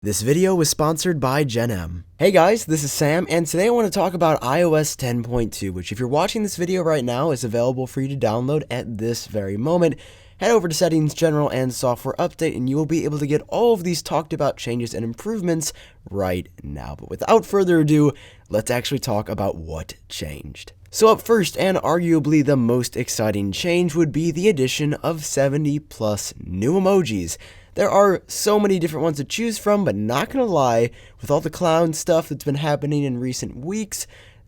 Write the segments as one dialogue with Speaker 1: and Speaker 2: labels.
Speaker 1: This video was sponsored by Gen M. Hey guys, this is Sam, and today I want to talk about iOS 10.2, which if you're watching this video right now is available for you to download at this very moment. Head over to Settings, General, and Software Update, and you will be able to get all of these talked about changes and improvements right now. But without further ado, let's actually talk about what changed. So up first, and arguably the most exciting change, would be the addition of 70 plus new emojis. There are so many different ones to choose from, but not gonna lie, with all the clown stuff that's been happening in recent weeks,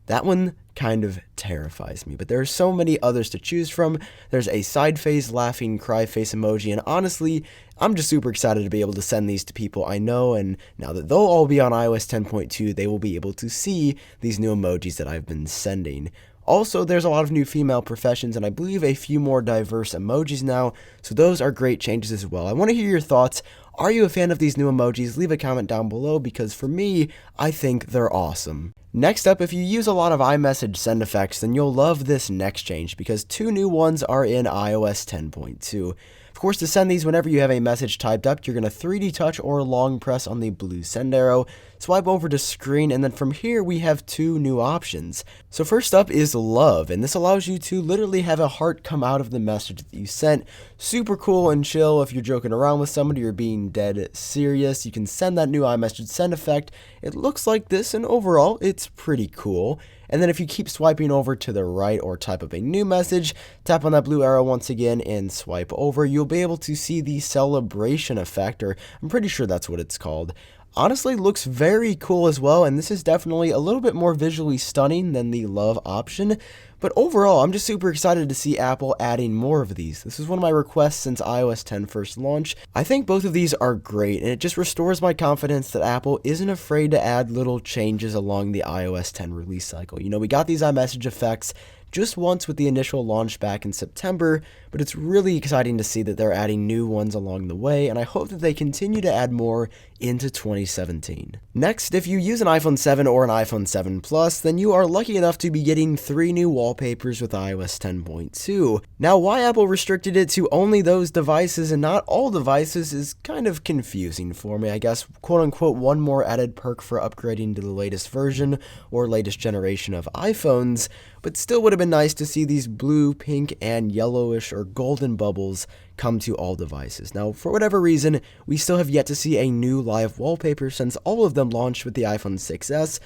Speaker 1: that one kind of terrifies me. But there are so many others to choose from. There's a side face, laughing, cry face emoji, and honestly, I'm just super excited to be able to send these to people I know, and now that they'll all be on iOS 10.2, they will be able to see these new emojis that I've been sending. Also, there's a lot of new female professions, and I believe a few more diverse emojis now, so those are great changes as well. I want to hear your thoughts. Are you a fan of these new emojis? Leave a comment down below, because for me, I think they're awesome. Next up, if you use a lot of iMessage send effects, then you'll love this next change, because two new ones are in iOS 10.2. Of course, to send these whenever you have a message typed up, you're going to 3D touch or long press on the blue send arrow, swipe over to screen, and then from here we have two new options. So first up is love, and this allows you to literally have a heart come out of the message that you sent. Super cool and chill if you're joking around with somebody or being dead serious. You can send that new iMessage send effect. It looks like this, and overall it's pretty cool. And then if you keep swiping over to the right or type up a new message, tap on that blue arrow once again and swipe over, you'll be able to see the celebration effect, or I'm pretty sure that's what it's called. Honestly, looks very cool as well, and this is definitely a little bit more visually stunning than the love option. But overall, I'm just super excited to see Apple adding more of these. This is one of my requests since iOS 10 first launched. I think both of these are great, and it just restores my confidence that Apple isn't afraid to add little changes along the iOS 10 release cycle. You know, we got these iMessage effects just once with the initial launch back in September, but it's really exciting to see that they're adding new ones along the way, and I hope that they continue to add more into 2017. Next, if you use an iPhone 7 or an iPhone 7 Plus, then you are lucky enough to be getting 3 new wallpapers with iOS 10.2. Now, why Apple restricted it to only those devices and not all devices is kind of confusing for me. I guess, quote unquote, one more added perk for upgrading to the latest version or latest generation of iPhones, but still would have been nice to see these blue, pink, and yellowish or golden bubbles come to all devices. Now, for whatever reason, we still have yet to see a new live wallpaper since all of them launched with the iPhone 6s.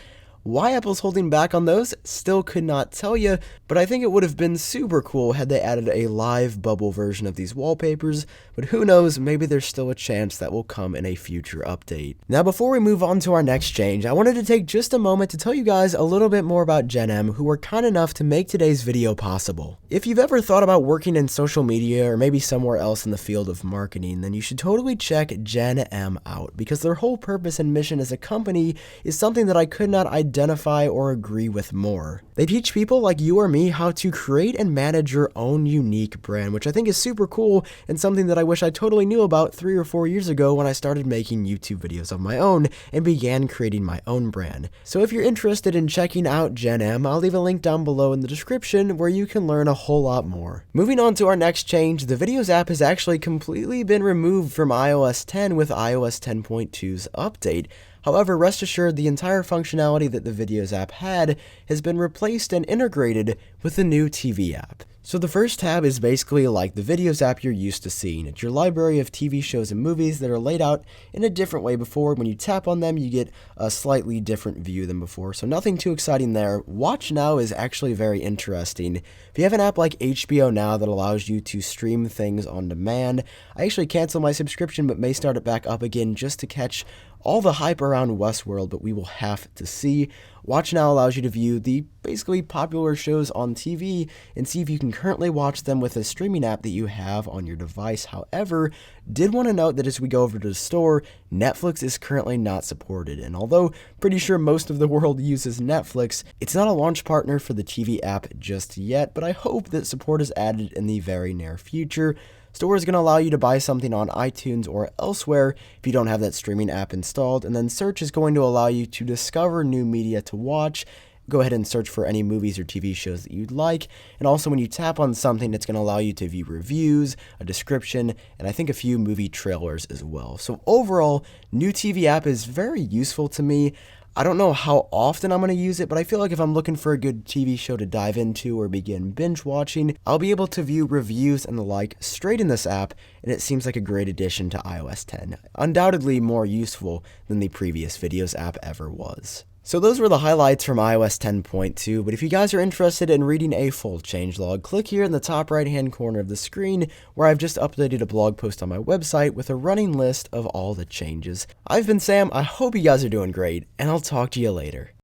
Speaker 1: Why Apple's holding back on those, still could not tell you, but I think it would have been super cool had they added a live bubble version of these wallpapers, but who knows, maybe there's still a chance that will come in a future update. Now, before we move on to our next change, I wanted to take just a moment to tell you guys a little bit more about Gen M, who were kind enough to make today's video possible. If you've ever thought about working in social media or maybe somewhere else in the field of marketing, then you should totally check Gen M out, because their whole purpose and mission as a company is something that I could not identify or agree with more. They teach people like you or me how to create and manage your own unique brand, which I think is super cool and something that I wish I totally knew about 3 or 4 years ago when I started making YouTube videos of my own and began creating my own brand. So if you're interested in checking out Gen M, I'll leave a link down below in the description where you can learn a whole lot more. Moving on to our next change, the Videos app has actually completely been removed from iOS 10 with iOS 10.2's update. However, rest assured, the entire functionality that the Videos app had has been replaced and integrated with the new TV app. So the first tab is basically like the Videos app you're used to seeing. It's your library of TV shows and movies that are laid out in a different way before. When you tap on them, you get a slightly different view than before, so nothing too exciting there. Watch Now is actually very interesting. If you have an app like HBO Now that allows you to stream things on demand, I actually canceled my subscription but may start it back up again just to catch all the hype around Westworld, but we will have to see. Watch Now allows you to view the basically popular shows on TV and see if you can currently watch them with a streaming app that you have on your device. However, did want to note that as we go over to the store, Netflix is currently not supported, and although pretty sure most of the world uses Netflix, it's not a launch partner for the TV app just yet, but I hope that support is added in the very near future. Store is going to allow you to buy something on iTunes or elsewhere if you don't have that streaming app installed, and then search is going to allow you to discover new media to watch go ahead and search for any movies or TV shows that you'd like. And also when you tap on something, it's going to allow you to view reviews, a description, and I think a few movie trailers as well. So overall, new TV app is very useful to me. I don't know how often I'm going to use it, but I feel like if I'm looking for a good TV show to dive into or begin binge watching, I'll be able to view reviews and the like straight in this app, and it seems like a great addition to iOS 10. Undoubtedly more useful than the previous Videos app ever was. So those were the highlights from iOS 10.2, but if you guys are interested in reading a full changelog, click here in the top right hand corner of the screen where I've just updated a blog post on my website with a running list of all the changes. I've been Sam, I hope you guys are doing great, and I'll talk to you later.